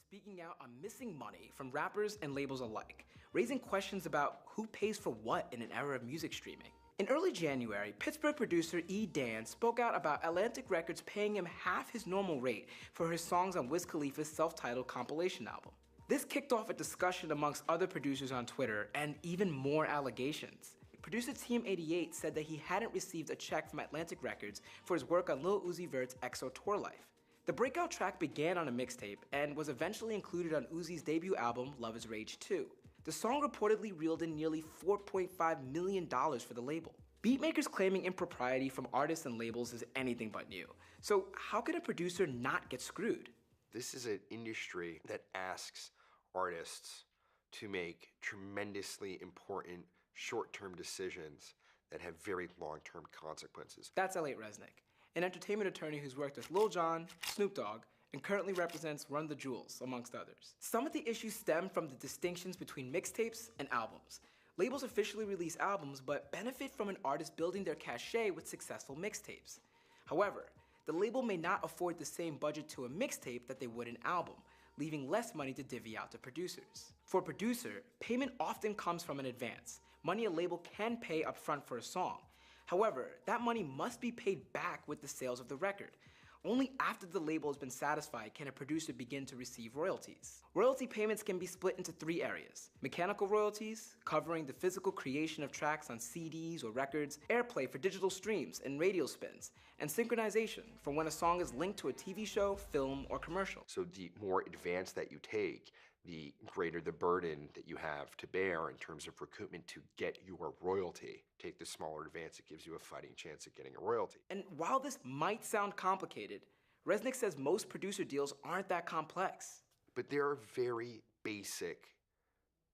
speaking out on missing money from rappers and labels alike, raising questions about who pays for what in an era of music streaming. In early January, Pittsburgh producer E. Dan spoke out about Atlantic Records paying him half his normal rate for his songs on Wiz Khalifa's self-titled compilation album. This kicked off a discussion amongst other producers on Twitter and even more allegations. Producer Team 88 said that he hadn't received a check from Atlantic Records for his work on Lil Uzi Vert's EXO tour life. The breakout track began on a mixtape and was eventually included on Uzi's debut album, Love Is Rage 2. The song reportedly reeled in nearly $4.5 million for the label. Beatmakers claiming impropriety from artists and labels is anything but new. So how can a producer not get screwed? This is an industry that asks artists to make tremendously important short-term decisions that have very long-term consequences. That's Elliot Resnick, an entertainment attorney who's worked with Lil Jon, Snoop Dogg, and currently represents Run the Jewels, amongst others. Some of the issues stem from the distinctions between mixtapes and albums. Labels officially release albums, but benefit from an artist building their cachet with successful mixtapes. However, the label may not afford the same budget to a mixtape that they would an album, leaving less money to divvy out to producers. For a producer, payment often comes from an advance, money a label can pay upfront for a song. However, that money must be paid back with the sales of the record. Only after the label has been satisfied can a producer begin to receive royalties. Royalty payments can be split into three areas: mechanical royalties, covering the physical creation of tracks on CDs or records, airplay for digital streams and radio spins, and synchronization for when a song is linked to a TV show, film, or commercial. So the more advanced that you take, the greater the burden that you have to bear in terms of recoupment to get your royalty. Take the smaller advance, it gives you a fighting chance at getting a royalty. And while this might sound complicated, Resnick says most producer deals aren't that complex. But there are very basic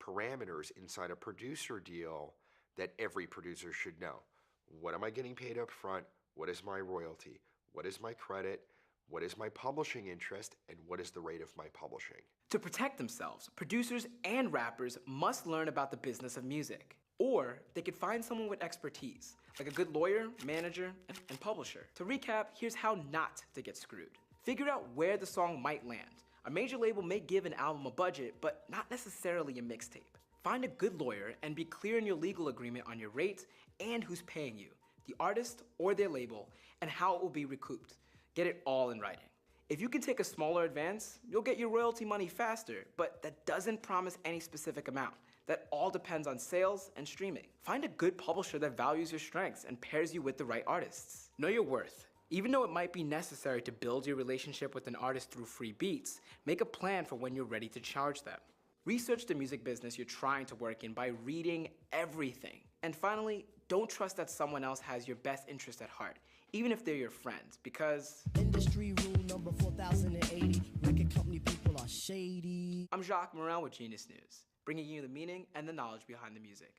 parameters inside a producer deal that every producer should know. What am I getting paid up front? What is my royalty? What is my credit? What is my publishing interest? And what is the rate of my publishing? To protect themselves, producers and rappers must learn about the business of music. Or they could find someone with expertise, like a good lawyer, manager, and publisher. To recap, here's how not to get screwed. Figure out where the song might land. A major label may give an album a budget, but not necessarily a mixtape. Find a good lawyer and be clear in your legal agreement on your rate and who's paying you, the artist or their label, and how it will be recouped. Get it all in writing. If you can take a smaller advance, you'll get your royalty money faster, but that doesn't promise any specific amount. That all depends on sales and streaming. Find a good publisher that values your strengths and pairs you with the right artists. Know your worth. Even though it might be necessary to build your relationship with an artist through free beats, make a plan for when you're ready to charge them. Research the music business you're trying to work in by reading everything. And finally, don't trust that someone else has your best interest at heart, even if they're your friends, because industry rule number 4080, record company people are shady. I'm Jacques Morel with Genius News, bringing you the meaning and the knowledge behind the music.